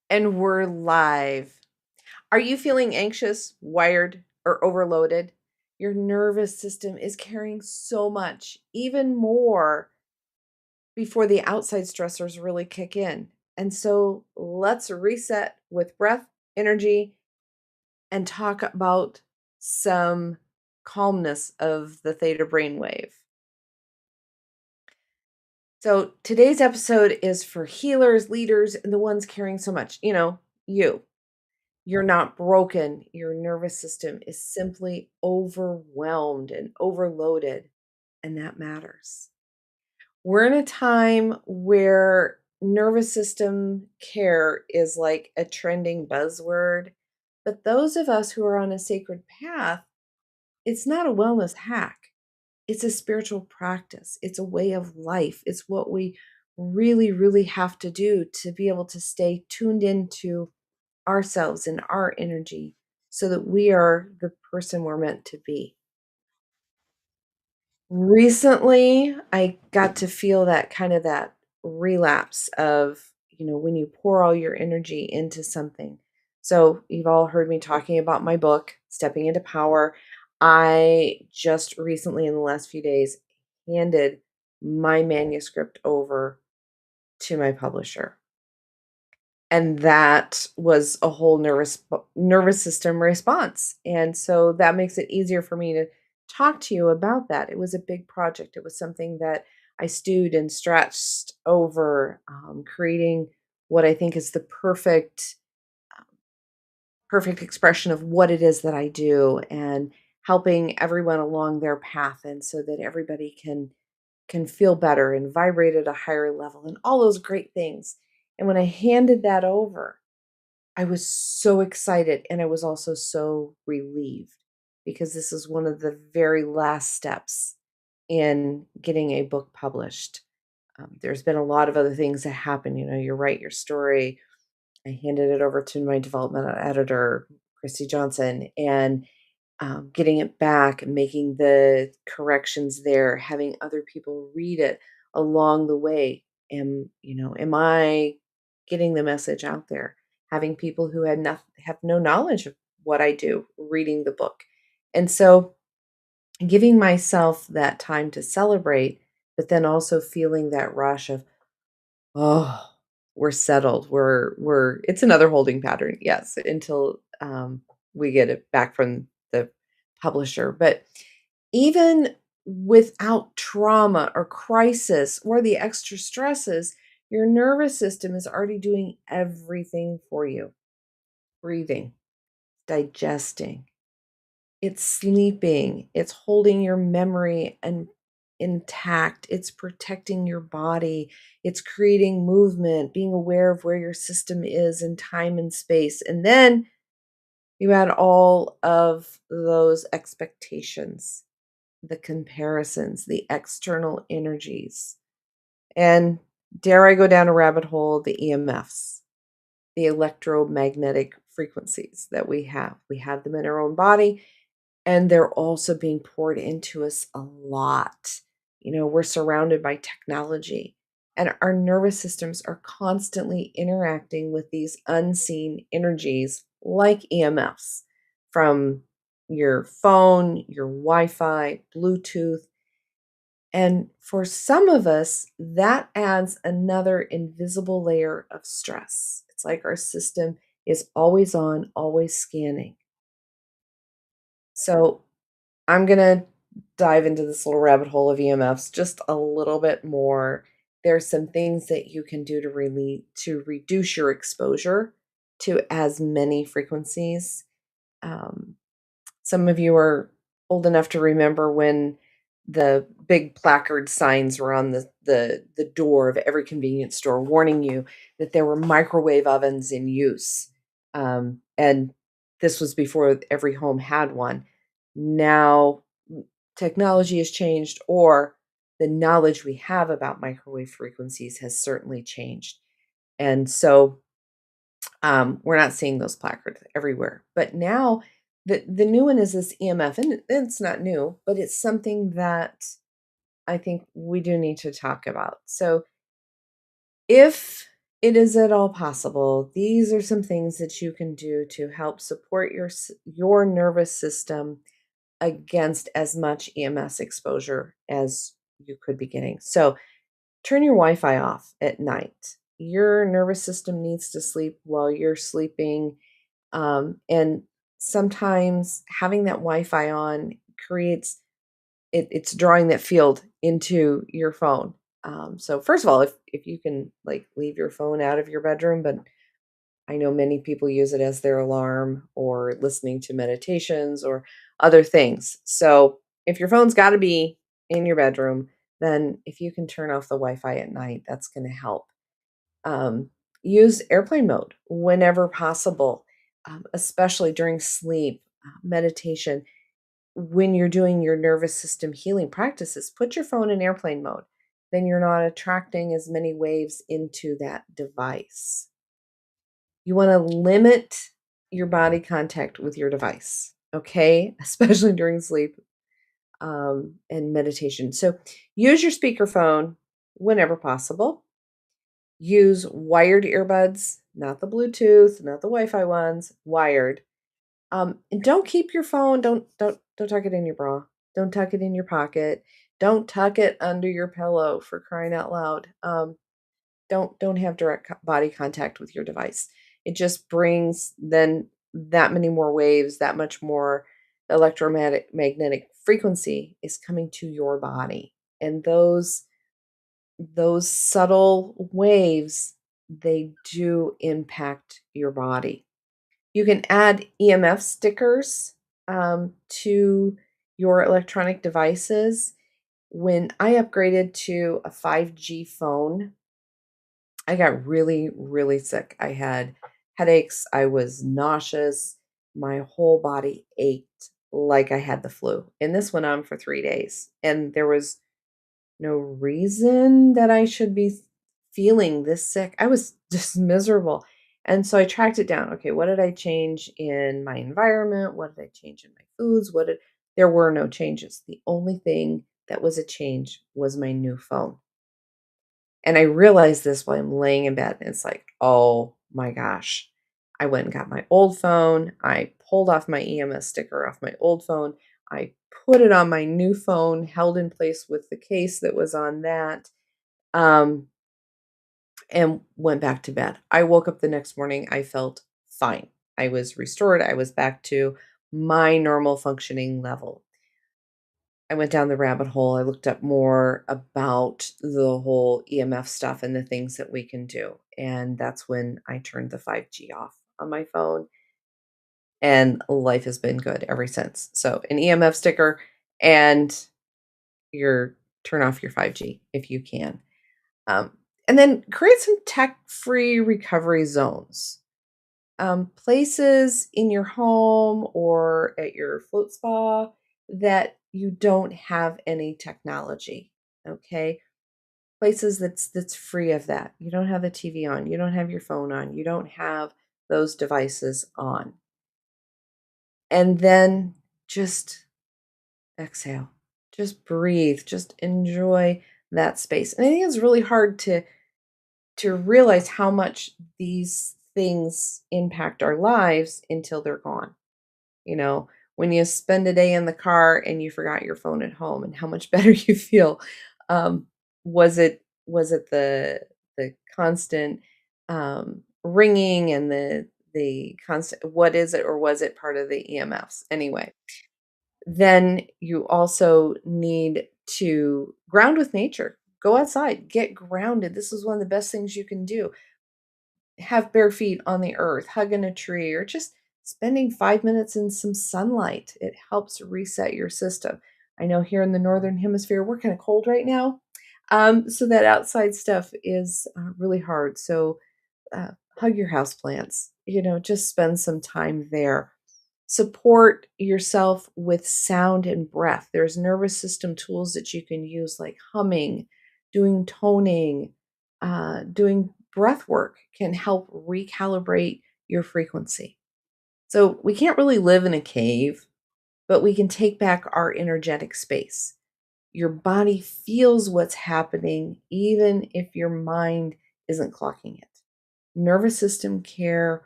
And we're live. Are you feeling anxious, wired, or overloaded? Your nervous system is carrying so much, even more before the outside stressors really kick in. And so let's reset with breath, energy, and talk about some calmness of the theta brainwave. So today's episode is for healers, leaders, and the ones carrying so much. You. You're not broken. Your nervous system is simply overwhelmed and overloaded, and that matters. We're in a time where nervous system care is like a trending buzzword, but those of us who are on a sacred path, it's not a wellness hack. It's a spiritual practice. It's a way of life. It's what we really, really have to do to be able to stay tuned into ourselves and our energy so that we are the person we're meant to be. Recently, I got to feel that relapse of, when you pour all your energy into something. So, you've all heard me talking about my book, Stepping into Power. I just recently, in the last few days, handed my manuscript over to my publisher. And that was a whole nervous system response, and so that makes it easier for me to talk to you about that. It was a big project. It was something that I stewed and stretched over, creating what I think is the perfect expression of what it is that I do, and helping everyone along their path, and so that everybody can feel better and vibrate at a higher level and all those great things. And when I handed that over, I was so excited, and I was also so relieved because this is one of the very last steps in getting a book published. There's been a lot of other things that happen. You write your story. I handed it over to my developmental editor, Christy Johnson, and getting it back and making the corrections there, having other people read it along the way. Am I getting the message out there? Having people who have no knowledge of what I do reading the book. And so giving myself that time to celebrate, but then also feeling that rush of, oh, we're settled. It's another holding pattern, yes, until we get it back from the publisher. But even without trauma or crisis or the extra stresses, your nervous system is already doing everything for you. Breathing, digesting, it's sleeping, it's holding your memory and intact, it's protecting your body, it's creating movement, being aware of where your system is in time and space. And then you add all of those expectations, the comparisons, the external energies. And dare I go down a rabbit hole, the EMFs, the electromagnetic frequencies that we have. We have them in our own body, and they're also being poured into us a lot. We're surrounded by technology, and our nervous systems are constantly interacting with these unseen energies like EMFs from your phone, your Wi Fi, Bluetooth. And for some of us, that adds another invisible layer of stress. It's like our system is always on, always scanning. So I'm going to dive into this little rabbit hole of EMFs just a little bit more. There's some things that you can do to reduce your exposure to as many frequencies. Um, some of you are old enough to remember when the big placard signs were on the door of every convenience store warning you that there were microwave ovens in use. And this was before every home had one. Now technology has changed, or the knowledge we have about microwave frequencies has certainly changed. And so we're not seeing those placards everywhere. But now the new one is this EMF, and it's not new, but it's something that I think we do need to talk about. So if It is at all possible. These are some things that you can do to help support your nervous system against as much EMS exposure as you could be getting. So, turn your Wi-Fi off at night. Your nervous system needs to sleep while you're sleeping, and sometimes having that Wi-Fi on creates it's drawing that field into your phone. So first of all, if you can like leave your phone out of your bedroom, but I know many people use it as their alarm or listening to meditations or other things. So if your phone's got to be in your bedroom, then if you can turn off the Wi-Fi at night, that's going to help. Um, Use airplane mode whenever possible, especially during sleep, meditation. When you're doing your nervous system healing practices, put your phone in airplane mode. Then you're not attracting as many waves into that device. You want to limit your body contact with your device, okay? Especially during sleep and meditation. So use your speakerphone whenever possible. Use wired earbuds, not the Bluetooth, not the Wi-Fi ones, wired. And don't keep your phone, don't tuck it in your bra. Don't tuck it in your pocket. Don't tuck it under your pillow for crying out loud. Don't have direct body contact with your device. It just brings then that many more waves, that much more electromagnetic frequency is coming to your body. And those subtle waves, they do impact your body. You can add EMF stickers to your electronic devices. When I upgraded to a 5G phone, I got really, really sick. I had headaches. I was nauseous. My whole body ached like I had the flu. And this went on for 3 days. And there was no reason that I should be feeling this sick. I was just miserable. And so I tracked it down. Okay, what did I change in my environment? What did I change in my foods? There were no changes. The only thing that was a change was my new phone. And I realized this while I'm laying in bed. And it's like, oh my gosh. I went and got my old phone. I pulled off my EMS sticker off my old phone. I put it on my new phone, held in place with the case that was on that, um, and went back to bed. I woke up the next morning. I felt fine. I was restored. I was back to my normal functioning level. I went down the rabbit hole. I looked up more about the whole EMF stuff and the things that we can do. And that's when I turned the 5G off on my phone. And life has been good ever since. So, an EMF sticker and your turn off your 5G if you can. Um, and then create some tech free recovery zones. Places in your home or at your float spa that you don't have any technology. Okay. Places that's free of that. You don't have the TV on, you don't have your phone on, you don't have those devices on. And then just exhale. Just breathe. Just enjoy that space. And I think it's really hard to realize how much these things impact our lives until they're gone. You know, when you spend a day in the car and you forgot your phone at home and how much better you feel. Um, was it the constant ringing and the constant what is it, or was it part of the EMFs? Anyway, then you also need to ground with nature. Go outside, get grounded. This is one of the best things you can do. Have bare feet on the earth, hugging a tree, or just spending 5 minutes in some sunlight. It helps reset your system. I know here in the Northern Hemisphere, we're kind of cold right now. So that outside stuff is really hard. So hug your house plants, just spend some time there. Support yourself with sound and breath. There's nervous system tools that you can use, like humming, doing toning, doing breath work can help recalibrate your frequency. So we can't really live in a cave, but we can take back our energetic space. Your body feels what's happening, even if your mind isn't clocking it. nervous system care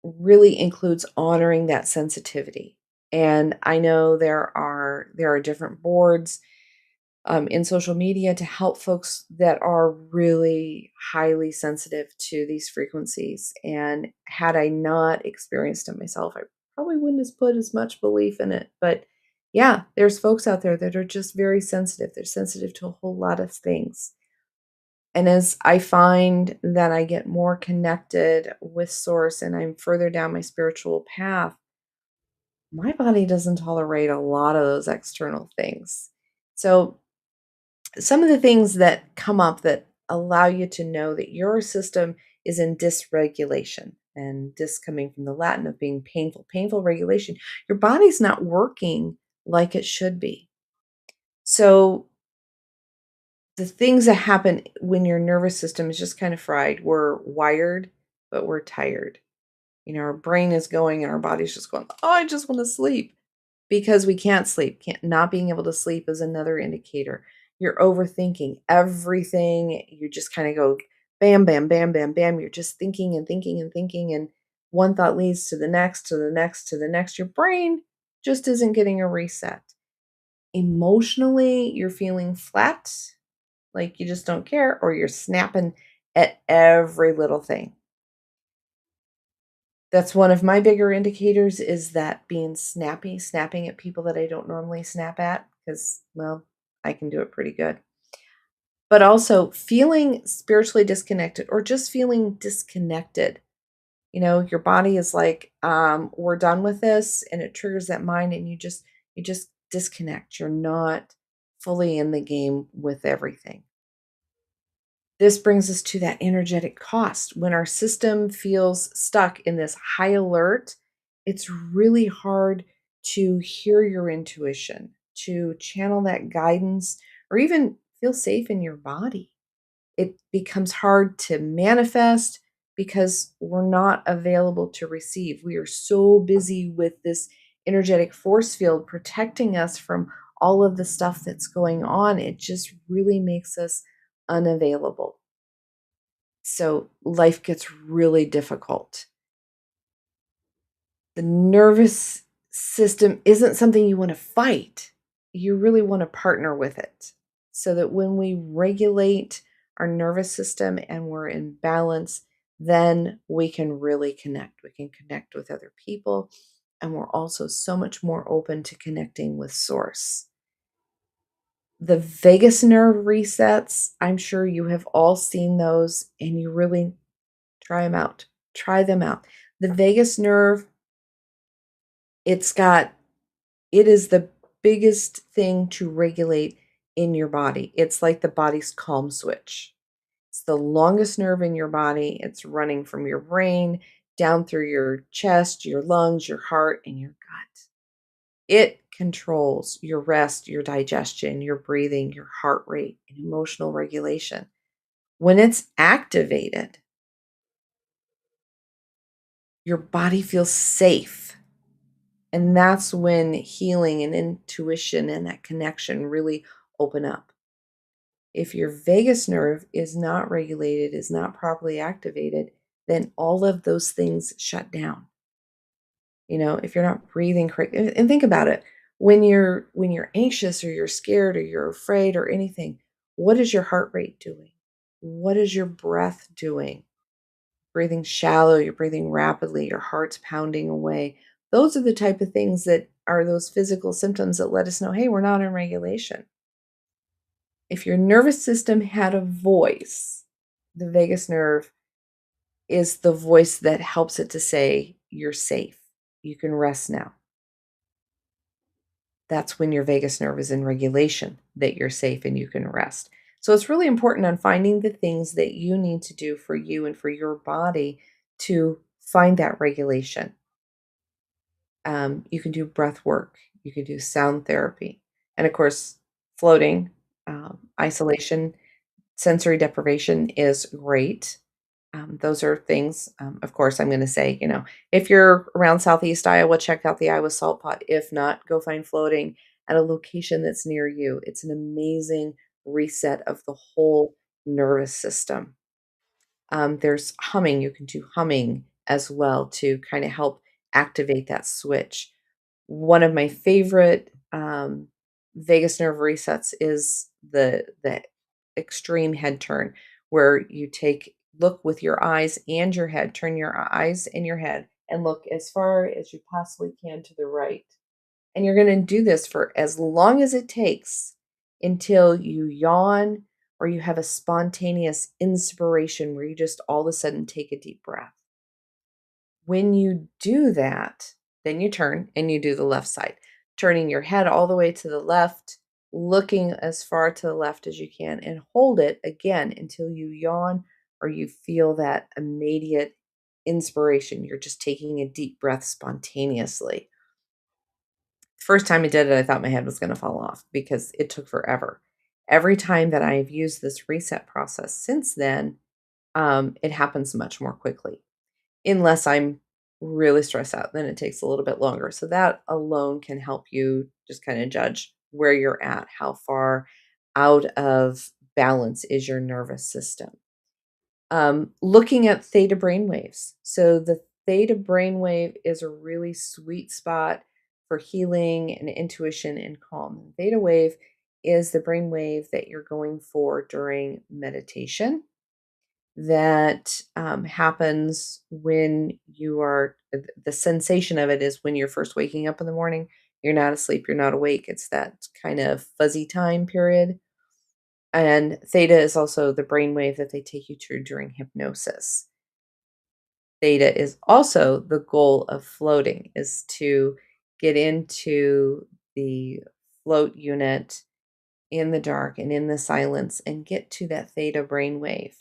really includes honoring that sensitivity. And I know there are different boards in social media to help folks that are really highly sensitive to these frequencies. And had I not experienced it myself, I probably wouldn't have put as much belief in it. But yeah, there's folks out there that are just very sensitive. They're sensitive to a whole lot of things. And as I find that I get more connected with Source and I'm further down my spiritual path, my body doesn't tolerate a lot of those external things. So, some of the things that come up that allow you to know that your system is in dysregulation, and dys coming from the Latin of being painful, painful regulation. Your body's not working like it should be. So, the things that happen when your nervous system is just kind of fried, we're wired, but we're tired. Our brain is going and our body's just going, "Oh, I just want to sleep." Because we can't sleep. Can't not being able to sleep is another indicator. You're overthinking everything. You just kind of go bam, bam, bam, bam, bam. You're just thinking and thinking and thinking, and one thought leads to the next, to the next, to the next. Your brain just isn't getting a reset. Emotionally, you're feeling flat, like you just don't care, or you're snapping at every little thing. That's one of my bigger indicators is that being snappy, snapping at people that I don't normally snap at because, well, I can do it pretty good. But also feeling spiritually disconnected or just feeling disconnected. Your body is like, we're done with this, and it triggers that mind, and you just disconnect. You're not fully in the game with everything. This brings us to that energetic cost. When our system feels stuck in this high alert, it's really hard to hear your intuition, to channel that guidance, or even feel safe in your body. It becomes hard to manifest because we're not available to receive. We are so busy with this energetic force field protecting us from all of the stuff that's going on. It just really makes us unavailable. So life gets really difficult. The nervous system isn't something you want to fight. You really want to partner with it so that when we regulate our nervous system and we're in balance, then we can really connect. We can connect with other people. And we're also so much more open to connecting with Source. The vagus nerve resets, I'm sure you have all seen those, and you really try them out. Try them out. The vagus nerve, it's got it is the biggest thing to regulate in your body. It's like the body's calm switch. It's the longest nerve in your body. It's running from your brain down through your chest, your lungs, your heart, and your gut. It controls your rest, your digestion, your breathing, your heart rate, and emotional regulation. When it's activated, your body feels safe. And that's when healing and intuition and that connection really open up. If your vagus nerve is not regulated, is not properly activated, then all of those things shut down. If you're not breathing correctly, and think about it, when you're anxious or you're scared or you're afraid or anything, what is your heart rate doing? What is your breath doing? Breathing shallow, you're breathing rapidly, your heart's pounding away. Those are the type of things that are those physical symptoms that let us know, hey, we're not in regulation. If your nervous system had a voice, the vagus nerve is the voice that helps it to say, you're safe. You can rest now. That's when your vagus nerve is in regulation, that you're safe and you can rest. So it's really important on finding the things that you need to do for you and for your body to find that regulation. You can do breath work, you can do sound therapy, and of course, floating, isolation, sensory deprivation is great. Those are things, of course, I'm going to say, if you're around Southeast Iowa, check out the Iowa Salt Pot. If not, go find floating at a location that's near you. It's an amazing reset of the whole nervous system. There's humming. You can do humming as well to kind of help activate that switch. One of my favorite vagus nerve resets is the extreme head turn, where you look with your eyes and your head, turn your eyes and your head, and look as far as you possibly can to the right. And you're going to do this for as long as it takes until you yawn or you have a spontaneous inspiration where you just all of a sudden take a deep breath. When you do that, then you turn and you do the left side, turning your head all the way to the left, looking as far to the left as you can, and hold it again until you yawn or you feel that immediate inspiration. You're just taking a deep breath spontaneously. First time I did it, I thought my head was gonna fall off because it took forever. Every time that I have used this reset process since then, it happens much more quickly. Unless I'm really stressed out, then it takes a little bit longer. So that alone can help you just kinda judge where you're at, how far out of balance is your nervous system. Looking at theta brainwaves. So the theta brainwave is a really sweet spot for healing and intuition and calm. Theta wave is the brainwave that you're going for during meditation. That happens when you are, the sensation of it is when you're first waking up in the morning. You're not asleep, you're not awake. It's that kind of fuzzy time period, and theta is also the brainwave that they take you through during hypnosis. Theta is also the goal of floating, is to get into the float unit in the dark and in the silence and get to that theta brainwave.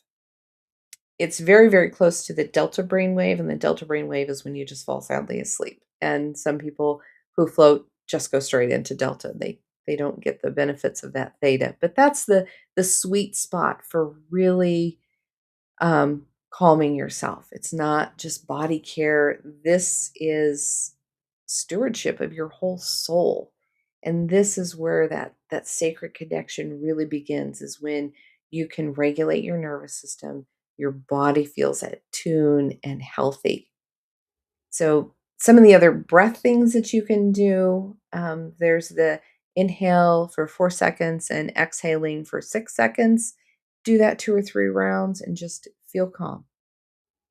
It's very, very close to the delta brainwave, and the delta brainwave is when you just fall soundly asleep. And some people who float just go straight into delta. They don't get the benefits of that theta. But that's the sweet spot for really calming yourself. It's not just body care. This is stewardship of your whole soul. And this is where that sacred connection really begins, is when you can regulate your nervous system, your body feels at tune and healthy. So some of the other breath things that you can do, there's the inhale for 4 seconds and exhaling for 6 seconds. Do that 2 or 3 rounds and just feel calm.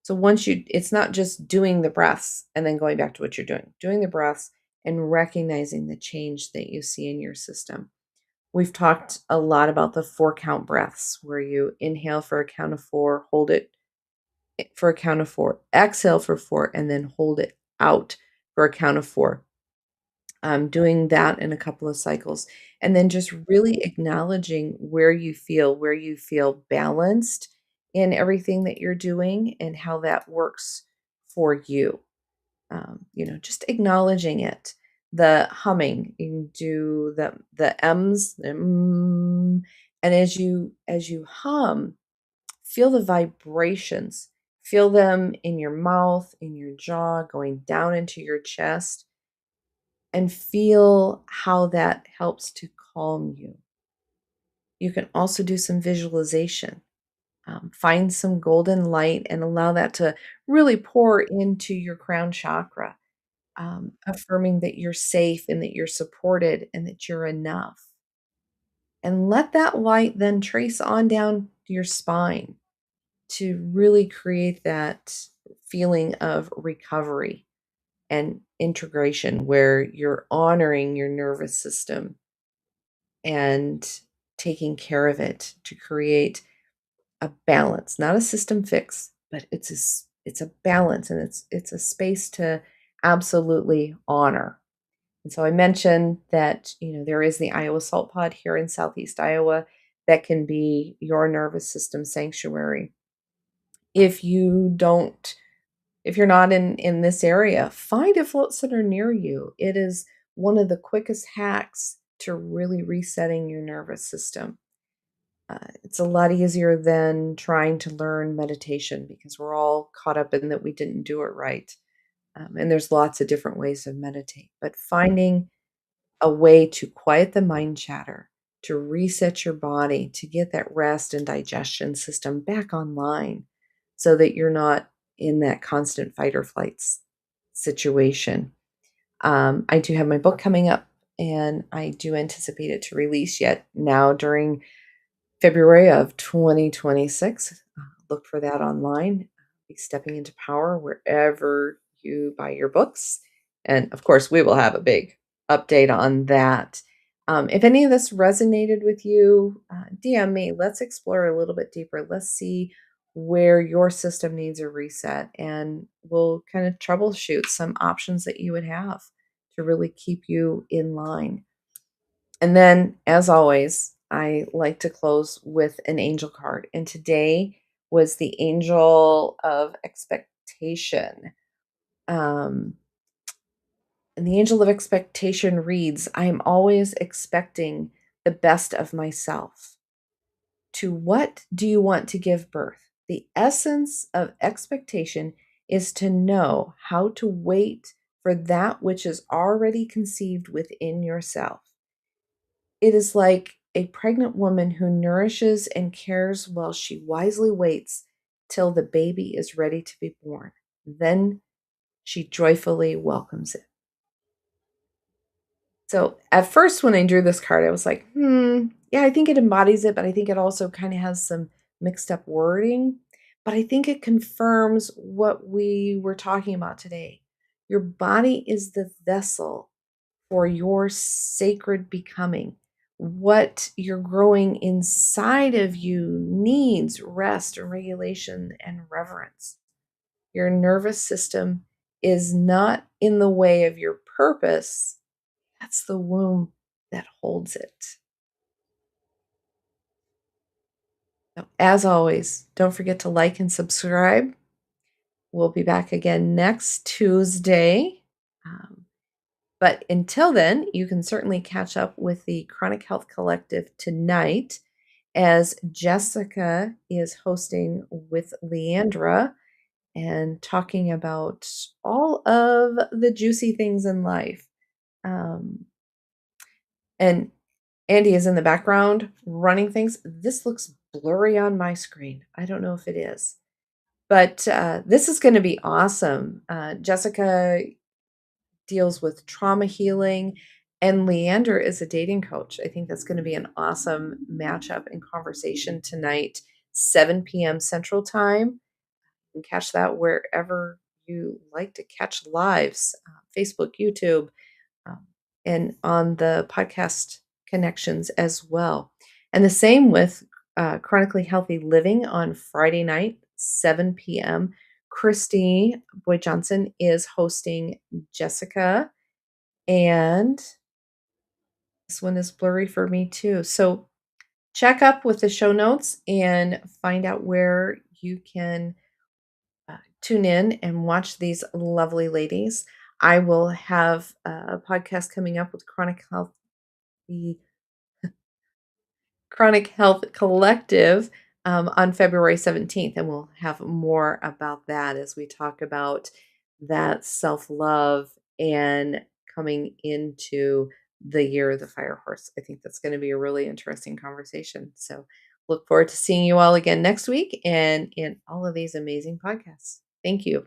So it's not just doing the breaths and then going back to what you're doing the breaths and recognizing the change that you see in your system. We've talked a lot about the 4 count breaths, where you inhale for a count of 4, hold it for a count of 4, exhale for 4, and then hold it out for a count of 4. Doing that in a couple of cycles, and then just really acknowledging where you feel balanced in everything that you're doing and how that works for you. Just acknowledging it. The humming, you can do the M's, and as you hum, feel the vibrations. Feel them in your mouth, in your jaw, going down into your chest, and feel how that helps to calm you. You can also do some visualization. Find some golden light and allow that to really pour into your crown chakra, affirming that you're safe and that you're supported and that you're enough. And let that light then trace on down your spine to really create that feeling of recovery and integration, where you're honoring your nervous system and taking care of it to create a balance, not a system fix, but it's a balance, and it's a space to absolutely honor. And so I mentioned that, there is the Iowa Salt Pod here in Southeast Iowa that can be your nervous system sanctuary. If you don't If you're not in this area, find a float center near you. It is one of the quickest hacks to really resetting your nervous system. It's a lot easier than trying to learn meditation because we're all caught up in that we didn't do it right. And there's lots of different ways to meditate, but finding a way to quiet the mind chatter, to reset your body, to get that rest and digestion system back online so that you're not in that constant fight or situation. I do have my book coming up, and I do anticipate it to release yet now during February of 2026. Look for that online. Be stepping into power wherever you buy your books. And of course, we will have a big update on that. If any of this resonated with you, DM me. Let's explore a little bit deeper. Let's see where your system needs a reset, and we'll kind of troubleshoot some options that you would have to really keep you in line. And then, as always, I like to close with an angel card. And today was the angel of expectation. Um, and the angel of expectation reads, I am always expecting the best of myself. To what do you want to give birth? The essence of expectation is to know how to wait for that which is already conceived within yourself. It is like a pregnant woman who nourishes and cares while she wisely waits till the baby is ready to be born. Then she joyfully welcomes it. So at first, when I drew this card, I was like, yeah, I think it embodies it, but I think it also kind of has some mixed up wording. But I think it confirms what we were talking about today. Your body is the vessel for your sacred becoming. What you're growing inside of you needs rest and regulation and reverence. Your nervous system is not in the way of your purpose. That's the womb that holds it. So, as always, don't forget to like and subscribe. We'll be back again next Tuesday. But until then, you can certainly catch up with the Chronic Health Collective tonight as Jessica is hosting with Leandra and talking about all of the juicy things in life. And Andy is in the background running things. This looks blurry on my screen. I don't know if it is, but this is going to be awesome. Jessica deals with trauma healing, and Leander is a dating coach. I think that's going to be an awesome matchup and conversation tonight, 7 p.m. Central Time. You can catch that wherever you like to catch lives, Facebook, YouTube, um, and on the podcast connections as well. And the same with Chronically Healthy Living on Friday night, 7 p.m. Christy Boyd Johnson is hosting Jessica, and this one is blurry for me too. So check up with the show notes and find out where you can tune in and watch these lovely ladies. I will have a podcast coming up with the Chronic Health Collective on February 17th, and we'll have more about that as we talk about that self-love and coming into the year of the fire horse. I think that's going to be a really interesting conversation. So look forward to seeing you all again next week and in all of these amazing podcasts. Thank you.